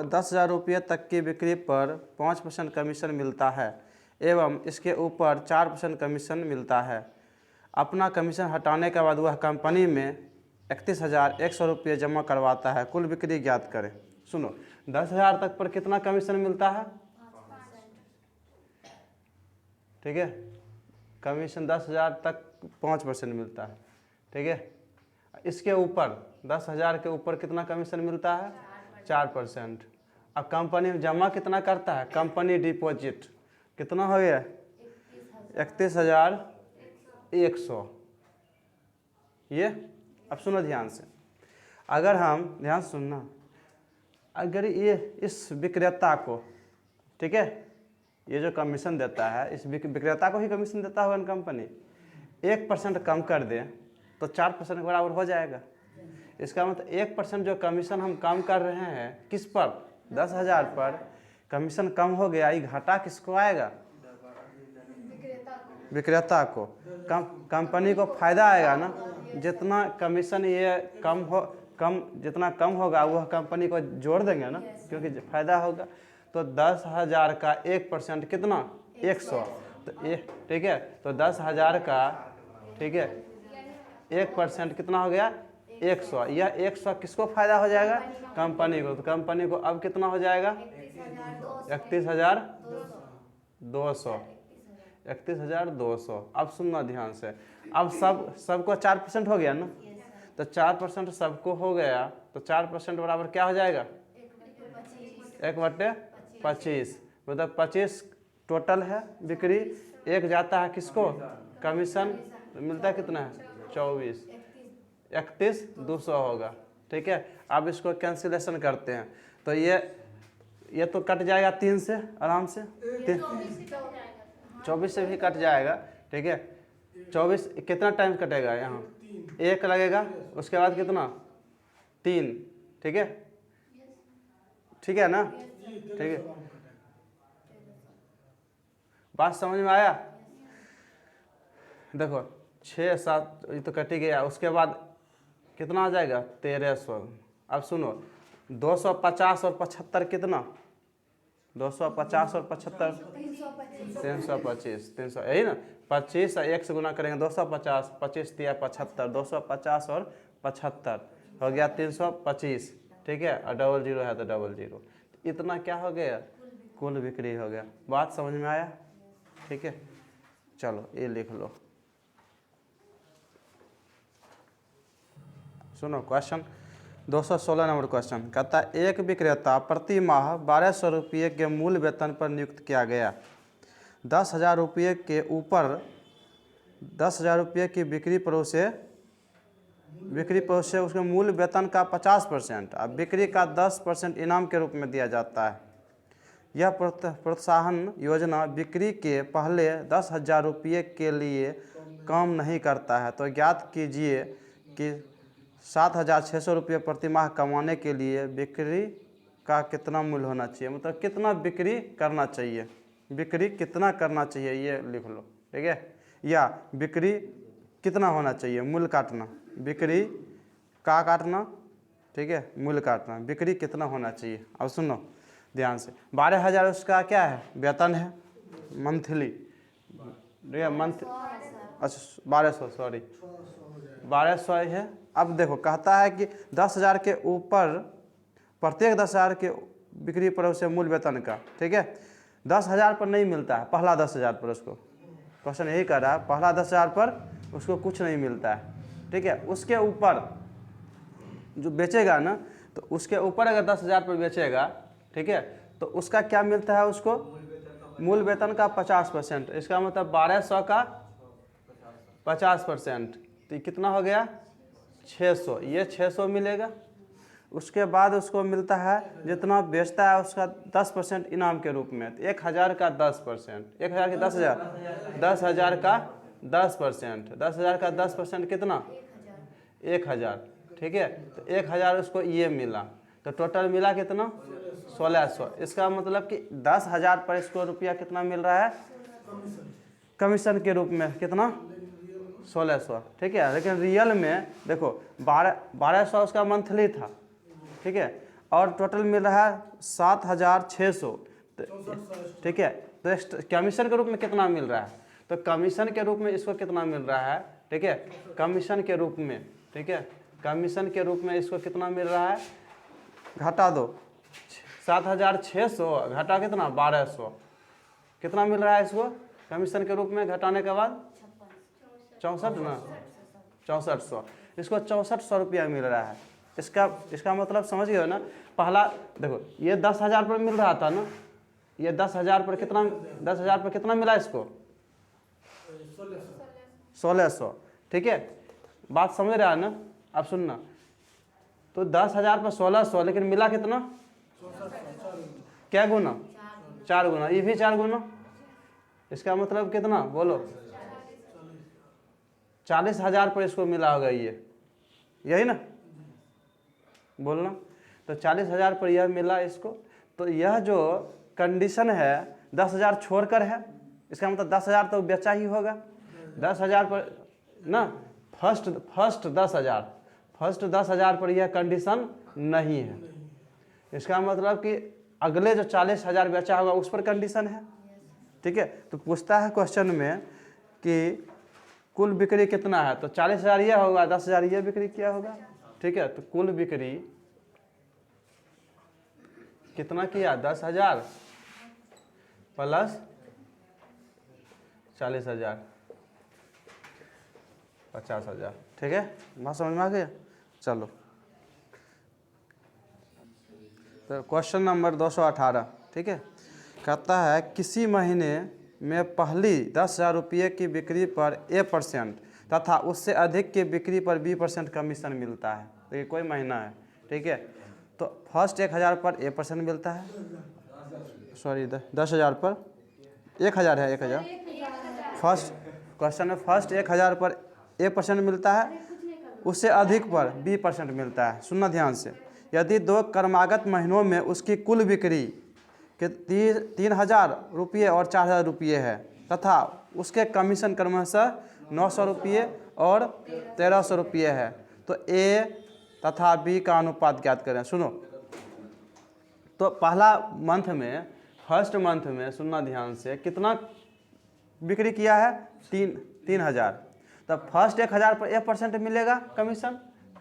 10,000 रुपये तक की बिक्री पर 5% कमीशन मिलता है एवं इसके ऊपर 4% कमीशन मिलता है। अपना कमीशन हटाने के बाद वह कंपनी में 31,100 रुपये जमा करवाता है। कुल बिक्री ज्ञात करें। सुनो, 10,000 तक पर कितना कमीशन मिलता है? ठीक है, कमीशन 10,000 तक 5% मिलता है। ठीक है, इसके ऊपर 10,000 के ऊपर कितना कमीशन मिलता है? 4%। अब कंपनी में जमा कितना करता है? कंपनी डिपॉजिट कितना हो गया? 31,100। ये अब सुनो ध्यान से, अगर हम ध्यान सुनना, अगर ये इस विक्रेता को, ठीक है, ये जो कमीशन देता है इस विक्रेता को ही कमीशन देता होगा ना कंपनी, 1% कम कर दे तो 4% के बराबर हो जाएगा। इसका मतलब 1% जो कमीशन हम कम कर रहे हैं किस पर? 10,000 पर कमीशन कम हो गया, ये घाटा किसको आएगा? विक्रेता को। कंपनी को फायदा आएगा ना। जितना कमीशन ये जितना कम होगा वह कंपनी को जोड़ देंगे ना, क्योंकि फायदा होगा। तो 10,000 का 1% कितना? 100। तो ये ठीक है, तो 10,000 का, ठीक है, 1% कितना हो गया? 100। यह 100 किसको फायदा हो जाएगा? कंपनी को। तो कंपनी को अब कितना हो जाएगा? 31,200। 31,200। अब सुनना ध्यान से, अब सबको 4% हो गया ना, तो 4% सबको हो गया, तो 4% बराबर क्या हो जाएगा? 1/25। मतलब 25 टोटल है बिक्री, एक जाता है किसको? कमीशन। मिलता है कितना है? 24। 31,200 होगा। ठीक है, अब इसको कैंसिलेशन करते हैं, तो ये तो कट जाएगा 3 से आराम से, 24 से भी कट जाएगा। ठीक है, 24 कितना टाइम कटेगा? यहाँ 1 लगेगा, उसके बाद कितना? 3। ठीक है, ठीक है ना? ठीक है, बात समझ में आया? देखो 6 7 ये तो कट ही गया, उसके बाद कितना आ जाएगा? 1,300। अब सुनो, 250 और 75 कितना? 250 और 75 325। 300 यही ना, 25 और 1 से गुना करेंगे 250, 25 दिया 75, 250 और 75 हो गया 325। ठीक है, और 00 है तो 00। इतना क्या हो गया? कुल बिक्री हो गया। बात समझ में आया? ठीक है, चलो ये लिख लो। सुनो क्वेश्चन 216 नंबर क्वेश्चन कहता है, एक विक्रेता प्रति माह 1,200 रुपये के मूल वेतन पर नियुक्त किया गया। 10,000 रुपये के ऊपर 10,000 रुपये की बिक्री पर उसे उसके मूल वेतन का 50% और बिक्री का 10% इनाम के रूप में दिया जाता है। यह प्रोत्साहन योजना बिक्री के पहले 10,000 रुपये के लिए काम नहीं करता है। तो ज्ञात कीजिए कि 7,600 रुपये प्रति माह कमाने के लिए बिक्री का कितना मूल्य होना चाहिए। मतलब कितना बिक्री करना चाहिए, बिक्री कितना करना चाहिए ये लिख लो। ठीक है, या बिक्री कितना होना चाहिए, मूल्य काटना, बिक्री का काटना, ठीक है, मूल्य काटना, बिक्री कितना होना चाहिए। अब सुनो ध्यान से, 12,000 उसका क्या है? वेतन है, मंथली। ठीक है, मंथ, अच्छा 1200, सॉरी 1200 है। अब देखो कहता है कि 10,000 के ऊपर प्रत्येक 10,000 के बिक्री पर उसे मूल वेतन का, ठीक है, 10,000 पर नहीं मिलता है, पहला 10,000 पर उसको, क्वेश्चन यही कर रहा है, पहला 10,000 पर उसको कुछ नहीं मिलता है। ठीक है, उसके ऊपर जो बेचेगा ना, तो उसके ऊपर अगर 10,000 पर बेचेगा, ठीक है, तो उसका क्या मिलता है? उसको मूल वेतन का 50%। इसका मतलब 1,200 का 50%, तो कितना हो गया? 600। ये 600 मिलेगा। उसके बाद उसको मिलता है जितना बेचता है उसका 10% इनाम के रूप में। तो 1,000 का 10%, 1,000 के 10,000, 10,000 का 10%, 10,000 का 10% कितना? 1,000। ठीक है, तो 1,000 उसको ये मिला, तो टोटल मिला कितना? 1,600। इसका मतलब कि 10,000 पर इसको रुपया कितना मिल रहा है? कमीशन के रूप में कितना? 1,600। ठीक है, लेकिन रियल में देखो 1,200 उसका मंथली था। ठीक है, और टोटल मिल रहा है 7,600। ठीक है, तो कमीशन के रूप में कितना मिल रहा है? तो कमीशन के रूप में इसको कितना मिल रहा है? ठीक है, कमीशन के रूप में, ठीक है, कमीशन के रूप में इसको कितना मिल रहा है? घटा दो, 7,600 घटा कितना 1,200, कितना मिल रहा है इसको कमीशन के रूप में घटाने के बाद? 64 ना, 6400, इसको 6400 रुपया मिल रहा है। इसका मतलब समझ गए ना? पहला देखो, ये 10,000 पर मिल रहा था ना, ये 10,000 पर कितना, 10,000 पर कितना मिला इसको? 1600। ठीक है, बात समझ रहा है ना? अब सुनना, तो 10,000 पर 1600, लेकिन मिला कितना? क्या गुना? 4 गुना, ये भी 4 गुना। इसका मतलब कितना बोलो? 40,000 पर इसको मिला होगा ये, यही ना बोलना। तो 40,000 पर यह मिला इसको। तो यह जो कंडीशन है 10,000 छोड़कर है, इसका मतलब 10,000 तो बेचा ही होगा। 10,000 पर ना, फर्स्ट 10,000 पर यह कंडीशन नहीं है। इसका मतलब कि अगले जो 40,000 बेचा होगा उस पर कंडीशन है। ठीक है, तो पूछता है क्वेश्चन में कि कुल बिक्री कितना है, तो 40,000 यह होगा, 10,000 यह बिक्री किया होगा। ठीक है, तो कुल बिक्री कितना किया? 10,000 प्लस 40,000, 50,000। ठीक है, बात समझ में आ गया? चलो, तो क्वेश्चन नंबर 218। ठीक है, कहता है किसी महीने में पहली 10,000 रुपये की बिक्री पर A% तथा उससे अधिक की बिक्री पर B% कमीशन मिलता है। तो ये कोई महीना है। ठीक है, तो फर्स्ट 1,000 पर A% मिलता है, सॉरी 10,000 पर 1,000 है, 1,000 फर्स्ट क्वेश्चन में फर्स्ट 1,000 पर A% मिलता है, उससे अधिक पर B% मिलता है। सुनना ध्यान से, यदि 2 क्रमागत महीनों में उसकी कुल बिक्री के 3,000 रुपये और 4,000 रुपये है तथा उसके कमीशन क्रमशः 900 रुपये और 1,300 रुपये है, तो A तथा B का अनुपात ज्ञात करें। सुनो, तो पहला मंथ में, फर्स्ट मंथ में, सुनना ध्यान से, कितना बिक्री किया है? 3,000। तब फर्स्ट 1,000 पर A% मिलेगा कमीशन,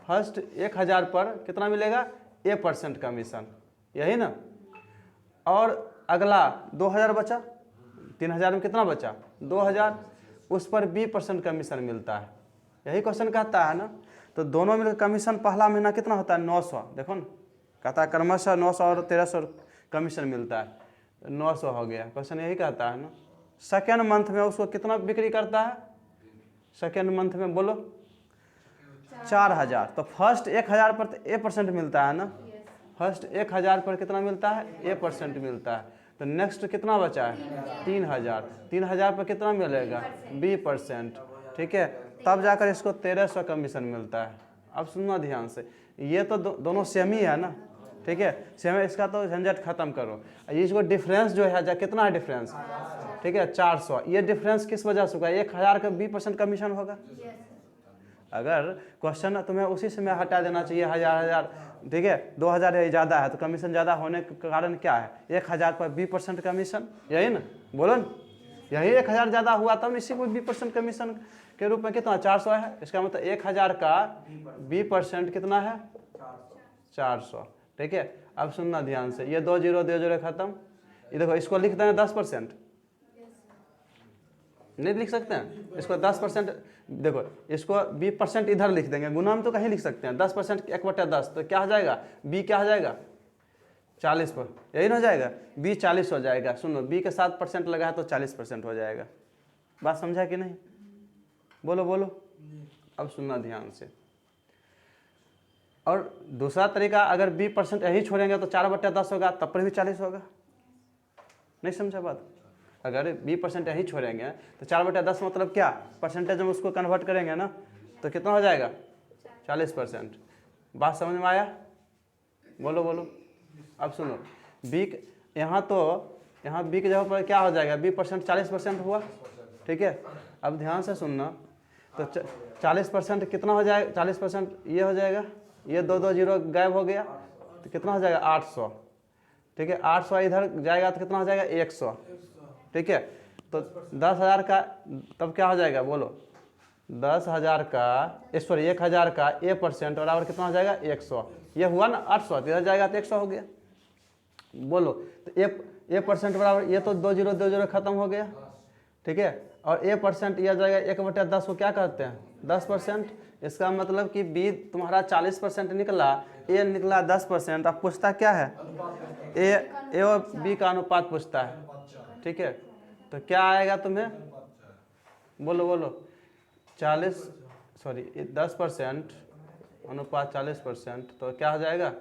फर्स्ट 1,000 पर कितना मिलेगा? A% कमीशन, यही ना। और अगला 2,000 बचा, 3,000 में कितना बचा? 2,000, उस पर B% कमीशन मिलता है। यही क्वेश्चन कहता है ना। तो दोनों मिलकर कमीशन पहला महीना कितना होता है? 900। देखो ना, कहता है क्रमशः 900 और 1,300 कमीशन मिलता है, 900 हो गया। क्वेश्चन यही कहता है ना। सेकेंड मंथ में उसको कितना बिक्री करता है? सेकेंड मंथ में बोलो 4,000। तो फर्स्ट 1,000 पर तो A% मिलता है ना, फर्स्ट 1,000 पर कितना मिलता है? A% मिलता है। तो नेक्स्ट कितना बचा है? 3,000। 3,000 पर कितना मिलेगा? B%। ठीक है, तब जाकर इसको 1,300 कमीशन मिलता है। अब सुनना ध्यान से, ये तो दोनों सेम ही है ना। ठीक है, सेम है, इसका तो झंझट खत्म करो। इसको डिफरेंस जो है, कितना है डिफरेंस? ठीक है, 400। ये डिफरेंस किस वजह से होगा? 1,000 का B% कमीशन होगा। अगर क्वेश्चन तुम्हें उसी से में हटा देना चाहिए, 1,000, ठीक है, 2,000 ज़्यादा है तो कमीशन ज़्यादा होने के कारण क्या है? 1,000 पर B% कमीशन, यही ना, बोलो ना, यही 1,000 ज़्यादा हुआ तब इसी को B% कमीशन के रूप में कितना? 400 है। इसका मतलब 1,000 का B% कितना है? 400। ठीक है, अब सुनना ध्यान से, ये 2 0 2 0 खत्म। ये देखो, इसको लिख दें 10%, नहीं लिख सकते हैं इसको 10%। देखो, इसको B% इधर लिख देंगे, गुना में तो कहीं लिख सकते हैं। 10% 1/10, तो क्या हो जाएगा? B क्या हो जाएगा? 40 पर, यही ना हो जाएगा, B 40 हो जाएगा। सुनो, B के 7% लगा है तो 40% हो जाएगा। बात समझा कि नहीं? बोलो बोलो। अब सुनना ध्यान से, और दूसरा तरीका, अगर B% यही छोड़ेंगे तो 4/10 होगा, तब पर भी 40 होगा। नहीं समझा बात? अगर B% यही छोड़ेंगे तो 4/10 मतलब क्या? परसेंटेज में उसको कन्वर्ट करेंगे ना, तो कितना हो जाएगा? 40%। बात समझ में आया? बोलो बोलो। अब सुनो, B यहाँ B की जगह पर क्या हो जाएगा? B% 40% हुआ। ठीक है, अब ध्यान से सुनना, तो 40% कितना हो जाएगा? 40% ये हो जाएगा, ये 2 2 0 गायब हो गया। तो कितना हो जाएगा 800, ठीक है। 800 इधर जाएगा तो कितना हो जाएगा 100, ठीक है। तो 10,000 का तब क्या हो जाएगा बोलो, 10,000 का सॉरी 1,000 का A% बराबर कितना हो जाएगा 100, ये हुआ ना 800, तो इधर जाएगा तो 100 हो गया। बोलो तो A% बराबर, ये तो 2 0 खत्म हो गया, ठीक है। और A% यह जाएगा 1/10 को क्या कहते हैं 10%। इसका मतलब कि B तुम्हारा 40% निकला, A निकला 10%। अब पूछता क्या है, A और B का अनुपात पूछता है, ठीक है। तो क्या आएगा तुम्हें, बोलो बोलो 10% अनुपात 40%, तो क्या हो जाएगा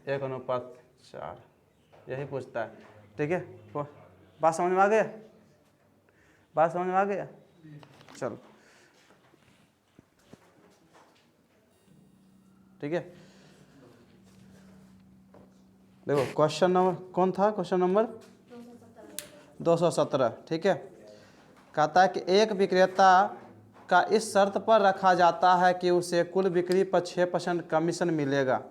1/4, यही पूछता है, ठीक है। बात समझ में आ गया, बात समझ में आ गया। चलो ठीक है, देखो क्वेश्चन नंबर कौन था, क्वेश्चन नंबर 217, ठीक है। कहता है कि एक विक्रेता का इस शर्त पर रखा जाता है कि उसे कुल बिक्री पर 6% कमीशन मिलेगा,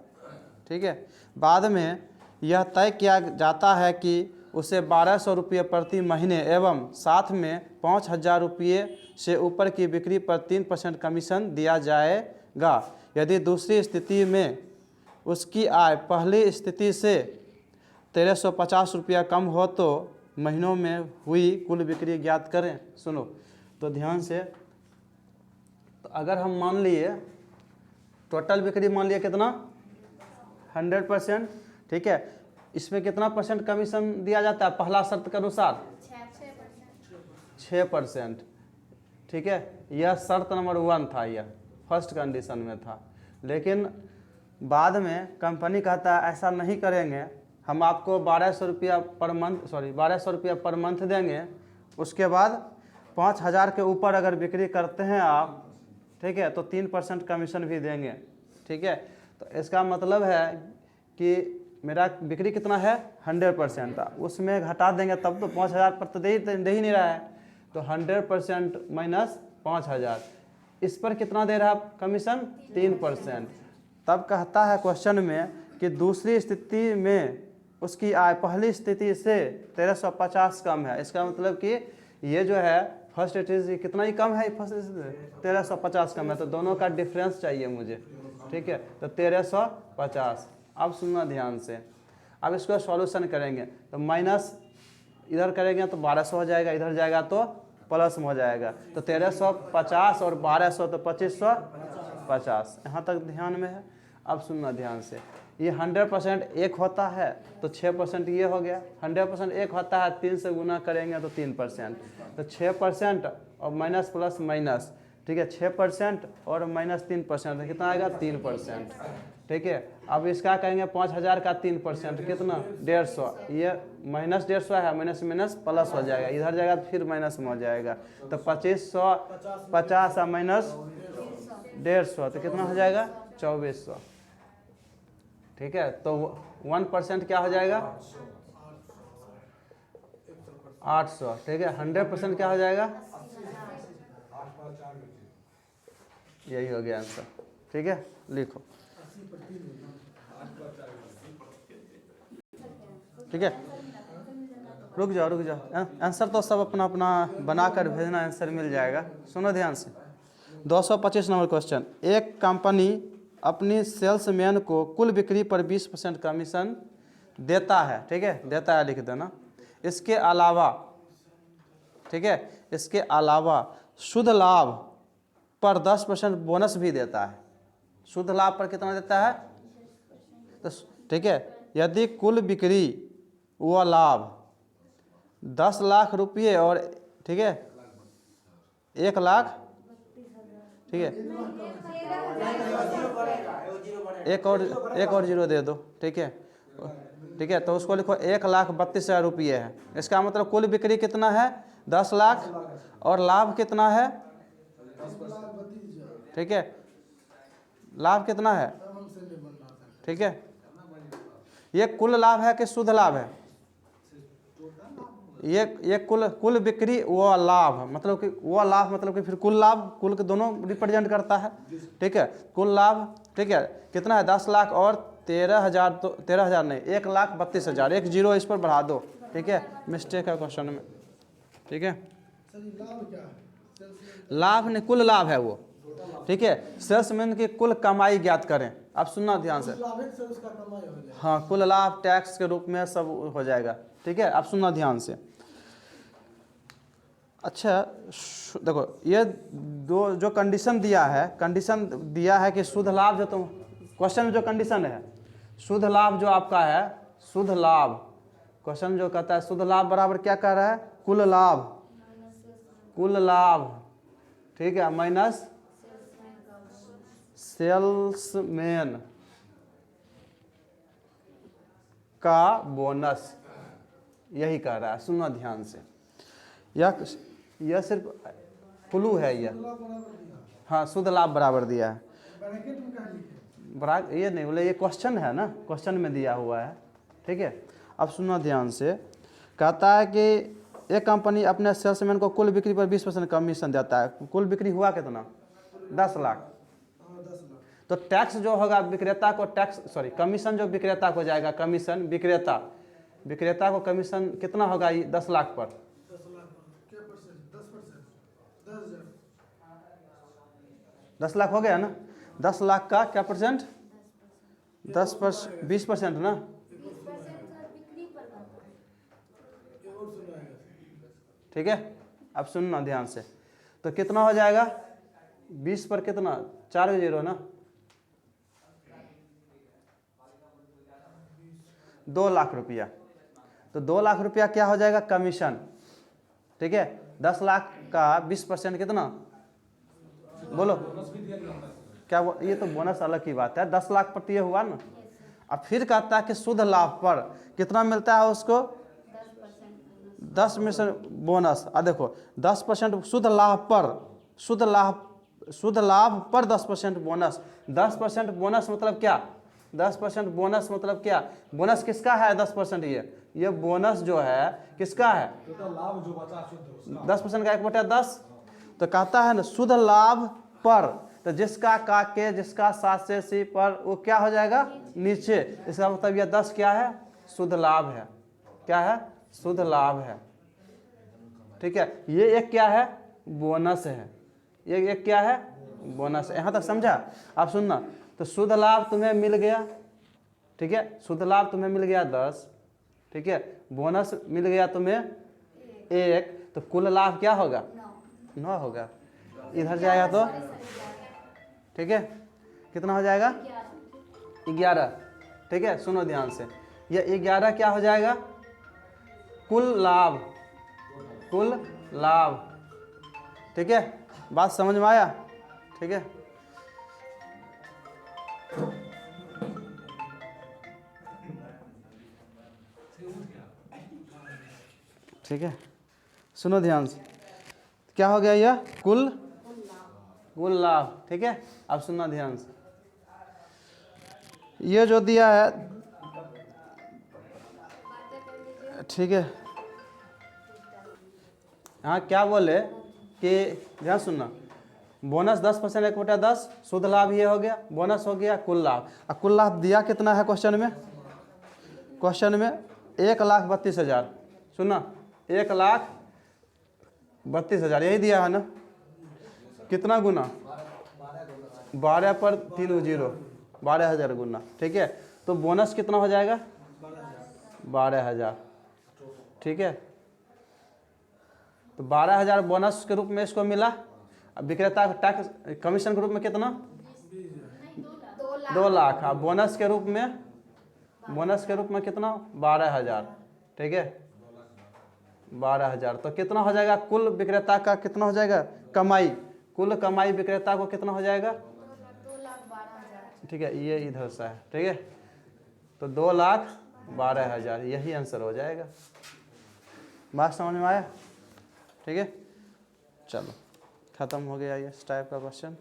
ठीक है। बाद में यह तय किया जाता है कि उसे 1,200 रुपये प्रति महीने एवं साथ में 5,000 रुपये से ऊपर की बिक्री पर 3% कमीशन दिया जाएगा। यदि दूसरी स्थिति में उसकी आय पहली स्थिति से 1,350 रुपया कम हो तो महीनों में हुई कुल बिक्री ज्ञात करें। सुनो तो ध्यान से, तो अगर हम मान लिए टोटल बिक्री मान लिए कितना 100%, ठीक है। इसमें कितना % कमीशन दिया जाता है पहला शर्त के अनुसार 6%, ठीक है। यह शर्त नंबर 1 था, यह फर्स्ट कंडीशन में था। लेकिन बाद में कंपनी कहता है ऐसा नहीं करेंगे, हम आपको 1,200 रुपया पर मंथ 1,200 रुपया पर मंथ देंगे, उसके बाद 5,000 के ऊपर अगर बिक्री करते हैं आप, ठीक है, तो 3% कमीशन भी देंगे, ठीक है। तो इसका मतलब है कि मेरा बिक्री कितना है 100%, उसमें घटा देंगे तब तो 5,000 पर तो दे ही नहीं रहा है, तो 100% माइनस 5,000, इस पर कितना दे रहा है कमीशन 3%। तब कहता है क्वेश्चन में कि दूसरी स्थिति में उसकी आय पहली स्थिति से 1,350 कम है। इसका मतलब कि ये जो है फर्स्ट स्थिति कितना ही कम है, फर्स्ट 1,350 कम है, तो दोनों का डिफरेंस चाहिए मुझे, ठीक है। तो 1,350। अब सुनना ध्यान से, अब इसको सॉल्यूशन करेंगे तो माइनस इधर करेंगे तो 1,200 हो जाएगा, इधर जाएगा तो प्लस में हो जाएगा, तो 1,350 और 1,200 तो 2,550, यहाँ तक ध्यान में है। अब सुनना ध्यान से, ये 100% एक होता है तो 6% ये हो गया, 100% एक होता है 3 से गुना करेंगे तो 3%, तो 6% और माइनस प्लस माइनस, ठीक है। 6% और माइनस 3% तो कितना आएगा 3%, ठीक है। अब इसका कहेंगे 5,000 का 3% कितना 150, ये माइनस 150 है, माइनस माइनस प्लस हो जाएगा, इधर जाएगा तो फिर माइनस में हो जाएगा, तो 2,550 और माइनस 150 तो कितना हो जाएगा 2,400, ठीक है। तो 1% क्या हो जाएगा 800, ठीक है। 100% क्या हो जाएगा, यही हो गया आंसर, ठीक है। लिखो, ठीक है। रुक जाओ, आंसर तो सब अपना अपना बनाकर भेजना, आंसर मिल जाएगा। सुनो ध्यान से, 225 नंबर क्वेश्चन। एक कंपनी अपनी सेल्समैन को कुल बिक्री पर 20% कमीशन देता है, ठीक है, देता है लिख देना। इसके अलावा, ठीक है, इसके अलावा शुद्ध लाभ पर 10% बोनस भी देता है। शुद्ध लाभ पर कितना देता है, तो ठीक है, यदि कुल बिक्री व लाभ 10 लाख रुपये और, ठीक है, 1 लाख, ठीक है, एक और जीरो दे दो, ठीक है, ठीक है। तो उसको लिखो 1,32,000 रुपये है। इसका मतलब कुल बिक्री कितना है 10 लाख और लाभ कितना है, ठीक है, लाभ कितना है, ठीक है। ये कुल लाभ है कि शुद्ध लाभ है, ये कुल बिक्री व लाभ, मतलब कि वो लाभ मतलब कि फिर कुल लाभ, कुल के दोनों रिप्रेजेंट करता है, ठीक है। कुल लाभ, ठीक है, कितना है 10 लाख और 13,000 तो 13,000 नहीं, 1,32,000, एक जीरो इस पर बढ़ा दो, ठीक है, मिस्टेक है क्वेश्चन में, ठीक है। लाभ नहीं, कुल लाभ है वो, ठीक है। सेल्समैन की कुल कमाई ज्ञात करें। आप सुनना ध्यान से, हाँ कुल लाभ टैक्स के रूप में सब हो जाएगा, ठीक है। आप सुनना ध्यान से। अच्छा देखो, ये दो जो कंडीशन दिया है, कंडीशन दिया है कि शुद्ध लाभ जो तुम क्वेश्चन में जो कंडीशन है, शुद्ध लाभ जो आपका है, शुद्ध लाभ क्वेश्चन जो कहता है शुद्ध लाभ बराबर क्या कह रहा है, कुल लाभ, कुल लाभ, ठीक है, माइनस सेल्समैन का बोनस, यही कह रहा है, सुनना ध्यान से। यह सिर्फ क्लू है यह, हाँ शुद्ध लाभ बराबर दिया है, ये नहीं बोले, ये क्वेश्चन है ना, क्वेश्चन में दिया हुआ है, ठीक है। अब सुनना ध्यान से, कहता है कि एक कंपनी अपने सेल्समैन को कुल बिक्री पर 20% कमीशन देता है। कुल बिक्री हुआ कितना, 10 लाख, तो टैक्स जो होगा विक्रेता को टैक्स, सॉरी कमीशन जो विक्रेता को जाएगा, कमीशन विक्रेता को कमीशन कितना होगा 10 लाख पर, 10 लाख हो गया ना, 10 लाख का क्या परसेंट, 20% ना, ठीक है। अब सुनना ध्यान से, तो कितना हो जाएगा 20 पर कितना, 4 जीरो ना, 2 लाख रुपया, तो 2 लाख रुपया क्या हो जाएगा कमीशन, ठीक है। 10 लाख का 20% कितना, बोलो क्या ये तो बोनस अलग की बात है, 10 लाख पर तो ये हुआ ना। अब फिर कहता है कि शुद्ध लाभ पर कितना मिलता है उसको, 10% बोनस। देखो 10% शुद्ध लाभ पर, शुद्ध लाभ पर 10% बोनस, 10% बोनस मतलब क्या, 10% बोनस मतलब क्या, बोनस किसका है 10%, ये बोनस जो है किसका है, लाभ जो बचा 10% का 1/10, तो कहता है ना शुद्ध लाभ पर, तो जिसका काके जिसका 7 से सी पर वो क्या हो जाएगा नीचे, इसका मतलब यह 10 क्या है, शुद्ध लाभ है, क्या है, शुद्ध लाभ है, ठीक है। ये एक क्या है, बोनस है, ये एक क्या है, बोनस है। यहाँ तक समझा। आप सुनना, तो शुद्ध लाभ तुम्हें मिल गया, ठीक है, शुद्ध लाभ तुम्हें मिल गया 10, ठीक है, बोनस मिल गया तुम्हें 1, तो कुल लाभ क्या होगा, 9 होगा। इधर जाएगा तो ठीक है, कितना हो जाएगा 11, ठीक है। सुनो ध्यान से, ये 11 क्या हो जाएगा, कुल लाभ, कुल लाभ, ठीक है। बात समझ में आया, ठीक है। ठीक है, सुनो ध्यान से, क्या हो गया यह, कुल लाभ, ठीक है। अब सुनना ध्यान से, ये जो दिया है, ठीक है, हाँ क्या बोले कि ध्यान सुनना, बोनस 10% 1/10, शुद्ध लाभ ये हो गया, बोनस हो गया कुल लाभ। और कुल लाभ दिया कितना है क्वेश्चन में, 1,32,000, सुनना 1,32,000 यही दिया है ना, कितना गुना, 12 पर 3 जीरो, 12,000 गुना, ठीक है। तो बोनस कितना हो जाएगा 12,000, ठीक है। तो 12,000 बोनस के रूप में इसको मिला। अब विक्रेता को टैक्स कमीशन के रूप में कितना, 2 लाख, बोनस के रूप में कितना 12,000, ठीक है, 12,000। तो कितना हो जाएगा कुल विक्रेता का, कितना हो जाएगा कमाई, कुल कमाई विक्रेता को कितना हो जाएगा, 2,12,000, ठीक है, ये इधर से है, ठीक है। तो 2,12,000 यही आंसर हो जाएगा। बात समझ में आया, ठीक है। चलो खत्म हो गया ये इस टाइप का क्वेश्चन।